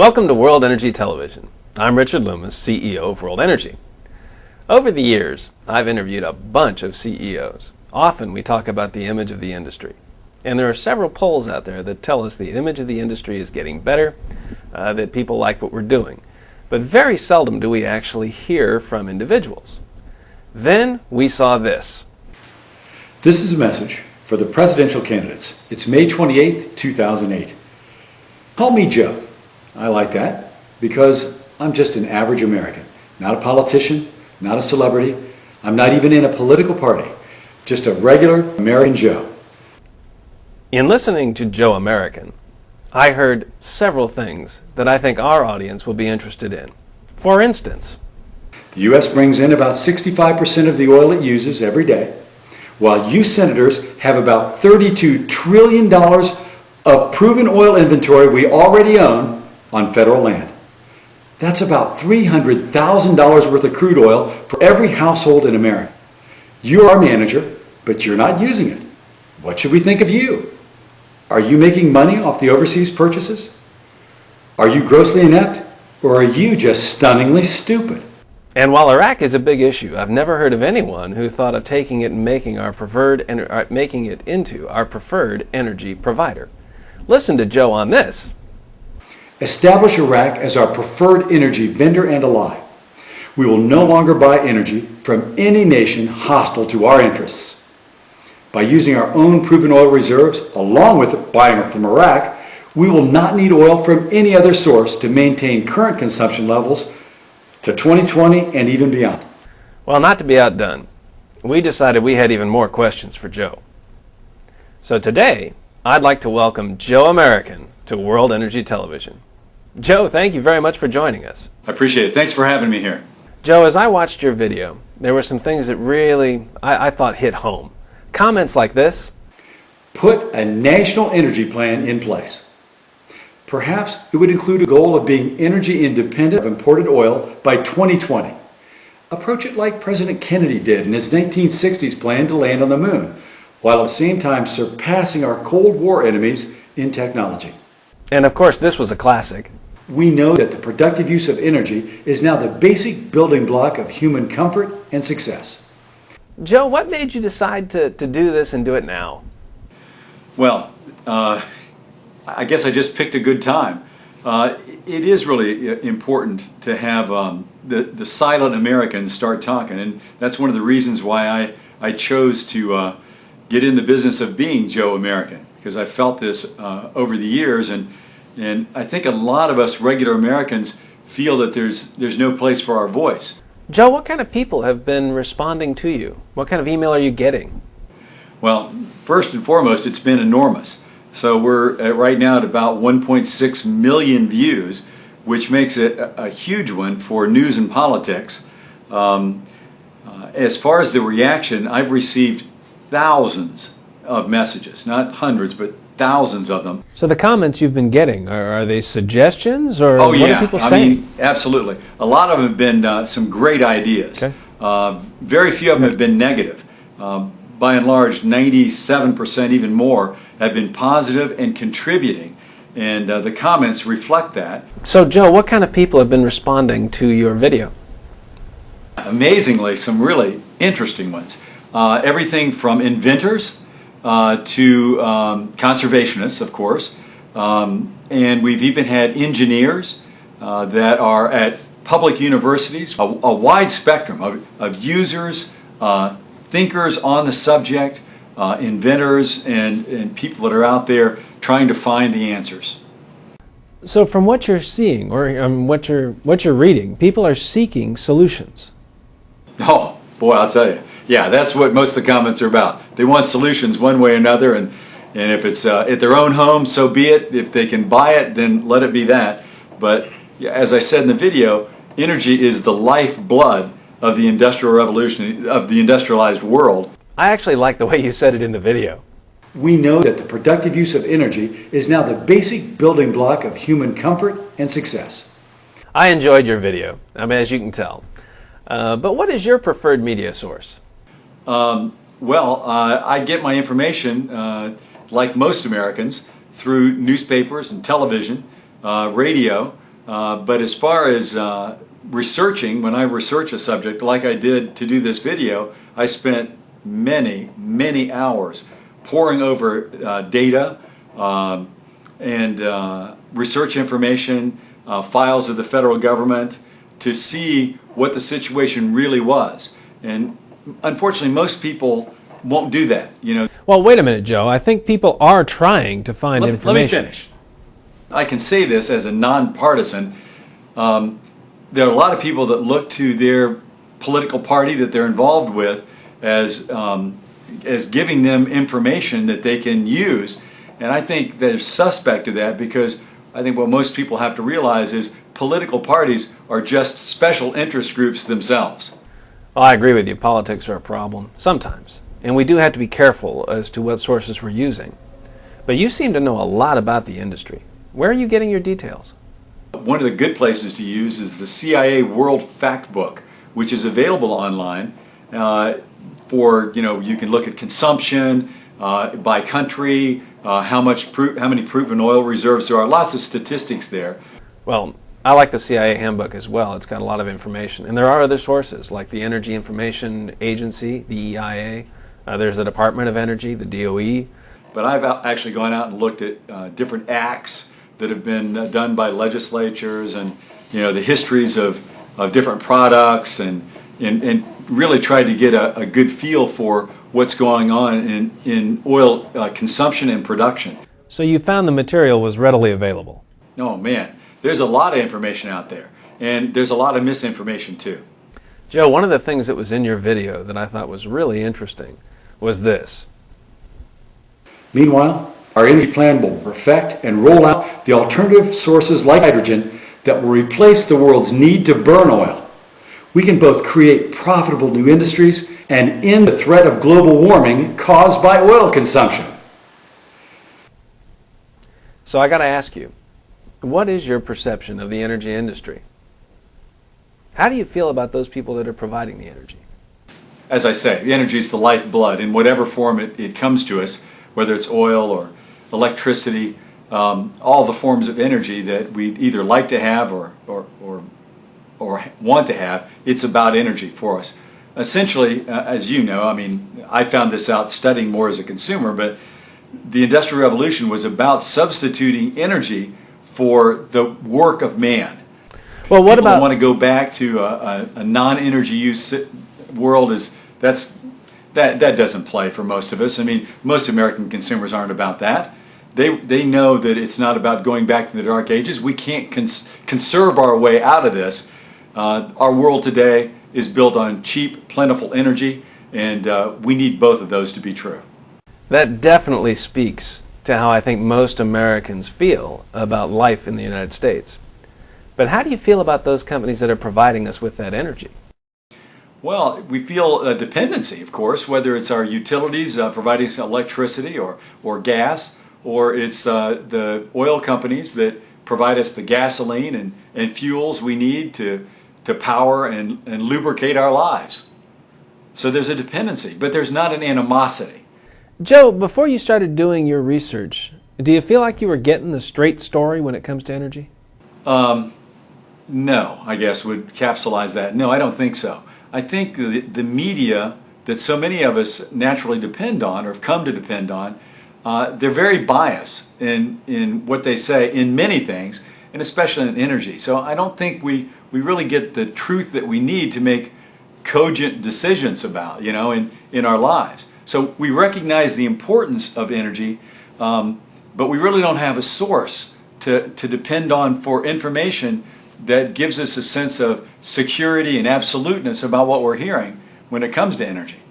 Welcome to World Energy Television. I'm Richard Loomis, CEO of World Energy. Over the years, I've interviewed a bunch of CEOs. Often we talk about the image of the industry. And there are several polls out there that tell us the image of the industry is getting better, that people like what we're doing. But very seldom do we actually hear from individuals. Then we saw this. This is a message for the presidential candidates. It's May 28th, 2008. Call me Joe. I like that because I'm just an average American, not a politician, not a celebrity. I'm not even in a political party, just a regular American Joe. In listening to Joe American, I heard several things that I think our audience will be interested in. For instance, the U.S. brings in about 65% of the oil it uses every day, while you senators have about $32 trillion of proven oil inventory we already own on federal land. That's about $300,000 worth of crude oil for every household in America. You're our manager, but you're not using it. What should we think of you? Are you making money off the overseas purchases? Are you grossly inept, or are you just stunningly stupid? And while Iraq is a big issue, I've never heard of anyone who thought of taking it and making it into our preferred energy provider. Listen to Joe on this. Establish Iraq as our preferred energy vendor and ally. We will no longer buy energy from any nation hostile to our interests. By using our own proven oil reserves, along with buying it from Iraq, we will not need oil from any other source to maintain current consumption levels to 2020 and even beyond. Well, not to be outdone, we decided we had even more questions for Joe. So today, I'd like to welcome Joe American to World Energy Television. Joe, thank you very much for joining us. I appreciate it. Thanks for having me here. Joe, as I watched your video, there were some things that really, I thought hit home. Comments like this. Put a national energy plan in place. Perhaps it would include a goal of being energy independent of imported oil by 2020. Approach it like President Kennedy did in his 1960s plan to land on the moon, while at the same time surpassing our Cold War enemies in technology. And of course, this was a classic. We know that the productive use of energy is now the basic building block of human comfort and success. Joe, what made you decide to do this and do it now? Well, I guess I just picked a good time. It is really important to have the silent Americans start talking, and that's one of the reasons why I chose to get in the business of being Joe American, because I felt this over the years, and I think a lot of us regular Americans feel that there's no place for our voice. Joe, what kind of people have been responding to you? What kind of email are you getting? Well, first and foremost, it's been enormous. So we're right now at about 1.6 million views, which makes it a huge one for news and politics. As far as the reaction, I've received thousands of messages, not hundreds, but thousands of them. So the comments you've been getting, are they suggestions, or what are people saying? I mean, absolutely. A lot of them have been some great ideas. Okay. Very few of them have been negative. By and large, 97%, even more, have been positive and contributing. And the comments reflect that. So Joe, what kind of people have been responding to your video? Amazingly, some really interesting ones. Everything from inventors to conservationists, of course, and we've even had engineers that are at public universities, a wide spectrum of users, thinkers on the subject, inventors, and people that are out there trying to find the answers. So from what you're seeing, or what you're reading, people are seeking solutions. Oh, boy, I'll tell you. Yeah, that's what most of the comments are about. They want solutions one way or another, and if it's at their own home, so be it. If they can buy it, then let it be that. But as I said in the video, energy is the lifeblood of the Industrial Revolution, of the industrialized world. I actually like the way you said it in the video. We know that the productive use of energy is now the basic building block of human comfort and success. I enjoyed your video, as you can tell. But what is your preferred media source? I get my information, like most Americans, through newspapers and television, radio, But as far as researching, when I research a subject like I did to do this video, I spent many hours poring over data and research information, files of the federal government, to see what the situation really was. And unfortunately, most people won't do that. Well, wait a minute, Joe. I think people are trying to find information. Let me finish. I can say this as a nonpartisan. There are a lot of people that look to their political party that they're involved with as giving them information that they can use. And I think they're suspect of that, because I think what most people have to realize is political parties are just special interest groups themselves. Well, I agree with you. Politics are a problem sometimes. And we do have to be careful as to what sources we're using. But you seem to know a lot about the industry. Where are you getting your details? One of the good places to use is the CIA World Fact Book, which is available online you can look at consumption by country, how many proven oil reserves there are, lots of statistics there. Well, I like the CIA handbook as well. It's got a lot of information. And there are other sources like the Energy Information Agency, the EIA. There's the Department of Energy, the DOE. But I've actually gone out and looked at different acts that have been done by legislatures, and the histories of different products, and really tried to get a good feel for what's going on in oil consumption and production. So you found the material was readily available? Oh man, there's a lot of information out there, and there's a lot of misinformation too. Joe, one of the things that was in your video that I thought was really interesting was this. Meanwhile, our energy plan will perfect and roll out the alternative sources like hydrogen that will replace the world's need to burn oil. We can both create profitable new industries and end the threat of global warming caused by oil consumption. So I got to ask you, what is your perception of the energy industry? How do you feel about those people that are providing the energy? As I say, the energy is the lifeblood in whatever form it comes to us, whether it's oil or electricity, all the forms of energy that we either like to have or want to have. It's about energy for us. Essentially, as you know, I found this out studying more as a consumer, but the Industrial Revolution was about substituting energy for the work of man. Well, what People about want to go back to a non-energy use world? That doesn't play for most of us. Most American consumers aren't about that. They know that it's not about going back to the dark ages. We can't conserve our way out of this. Our world today is built on cheap, plentiful energy, and we need both of those to be true. That definitely speaks to how I think most Americans feel about life in the United States. But how do you feel about those companies that are providing us with that energy? Well, we feel a dependency, of course, whether it's our utilities providing us electricity or gas, or it's the oil companies that provide us the gasoline and fuels we need to power and lubricate our lives. So there's a dependency, but there's not an animosity. Joe, before you started doing your research, do you feel like you were getting the straight story when it comes to energy? No, I guess would capsulize that. No, I don't think so. I think the media that so many of us naturally depend on, or have come to depend on, they're very biased in what they say in many things, and especially in energy. So I don't think we really get the truth that we need to make cogent decisions about, in our lives. So we recognize the importance of energy, but we really don't have a source to depend on for information that gives us a sense of security and absoluteness about what we're hearing when it comes to energy.